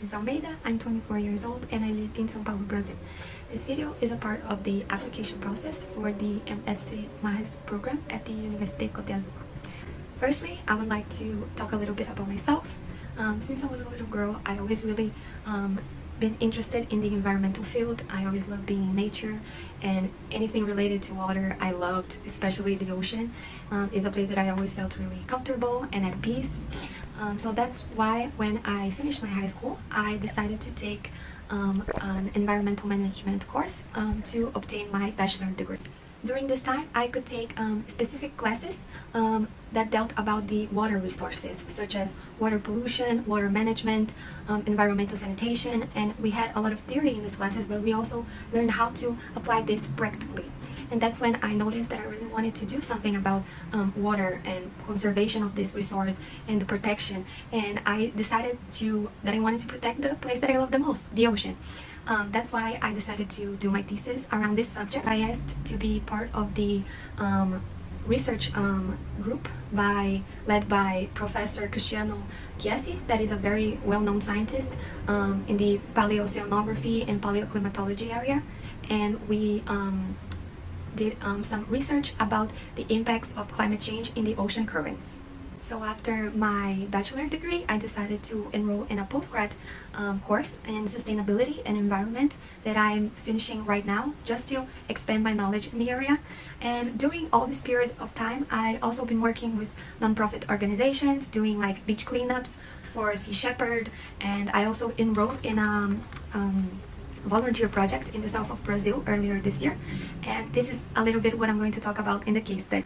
is Almeida, I'm 24 years old and I live in São Paulo, Brazil. This video is a part of the application process for the MSc MARRES program at the Université Côte d'Azur. Firstly, I would like to talk a little bit about myself. Since I was a little girl, I always really been interested in the environmental field. I always loved being in nature, and anything related to water I loved, especially the ocean. Is a place that I always felt really comfortable and at peace. So that's why when I finished my high school, I decided to take an environmental management course to obtain my bachelor degree. During this time, I could take specific classes that dealt about the water resources, such as water pollution, water management, environmental sanitation, and we had a lot of theory in these classes, but we also learned how to apply this practically. And that's when I noticed that I really wanted to do something about water and conservation of this resource and the protection. And I decided that I wanted to protect the place that I love the most, the ocean. That's why I decided to do my thesis around this subject. I asked to be part of the research group led by Professor Cristiano Chiesi, that is a very well-known scientist in the paleoceanography and paleoclimatology area. And we did some research about the impacts of climate change in the ocean currents. So after my bachelor degree, I decided to enroll in a postgrad course in sustainability and environment that I'm finishing right now, just to expand my knowledge in the area. And during all this period of time, I also been working with non-profit organizations, doing like beach cleanups for Sea Shepherd, and I also enrolled in a volunteer project in the south of Brazil earlier this year. And this is a little bit what I'm going to talk about in the case study.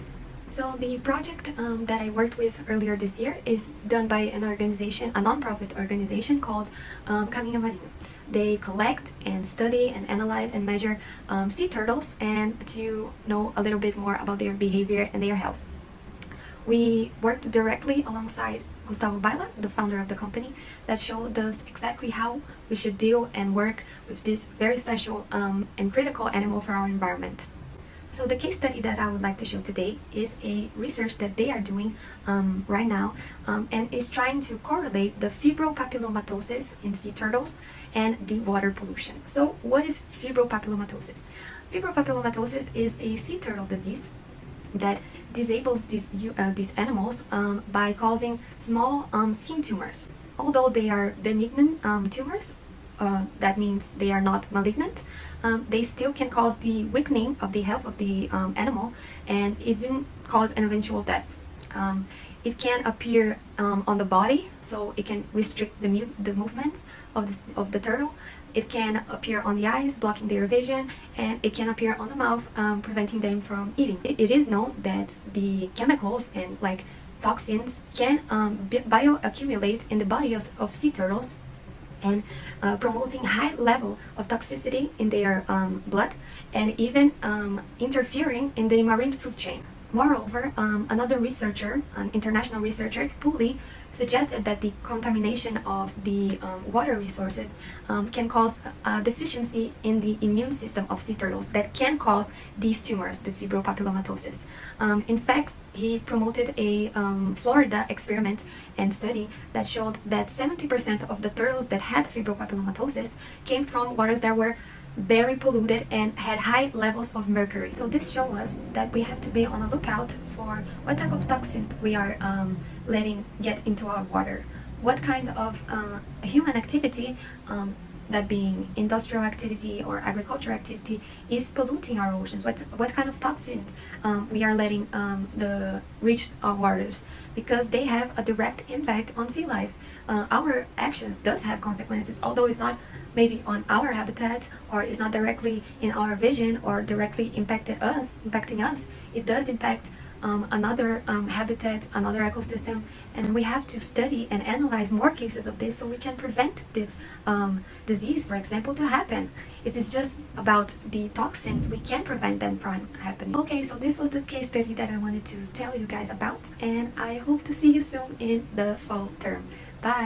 So the project that I worked with earlier this year is done by an organization, a non-profit organization called Caminho Marino. They collect and study and analyze and measure sea turtles, and to know a little bit more about their behavior and their health. We worked directly alongside Gustavo Baila, the founder of the company, that showed us exactly how we should deal and work with this very special and critical animal for our environment. So the case study that I would like to show today is a research that they are doing right now, and is trying to correlate the fibropapillomatosis in sea turtles and the water pollution. So what is fibropapillomatosis? Fibropapillomatosis is a sea turtle disease that disables these animals by causing small skin tumors. Although they are benign tumors, that means they are not malignant, they still can cause the weakening of the health of the animal and even cause an eventual death. It can appear on the body, so it can restrict the movements of the turtle. It can appear on the eyes, blocking their vision, and it can appear on the mouth, preventing them from eating. It is known that the chemicals and like toxins can bioaccumulate in the body of sea turtles, and promoting high level of toxicity in their blood, and even interfering in the marine food chain. Moreover, another researcher, an international researcher, Pooley, suggested that the contamination of the water resources can cause a deficiency in the immune system of sea turtles that can cause these tumors, the fibropapillomatosis. In fact, he promoted a Florida experiment and study that showed that 70% of the turtles that had fibropapillomatosis came from waters that were very polluted and had high levels of mercury. So this shows us that we have to be on the lookout for what type of toxin we are letting get into our water. What kind of human activity, that being industrial activity or agricultural activity, is polluting our oceans. What kind of toxins we are letting reach our waters, because they have a direct impact on sea life. Our actions does have consequences, although it's not maybe on our habitat, or it's not directly in our vision or directly impacting us. It does impact another habitat, another ecosystem, and we have to study and analyze more cases of this so we can prevent this disease, for example, to happen. If it's just about the toxins, we can prevent them from happening. Okay, so this was the case study that I wanted to tell you guys about, and I hope to see you soon in the fall term. Bye!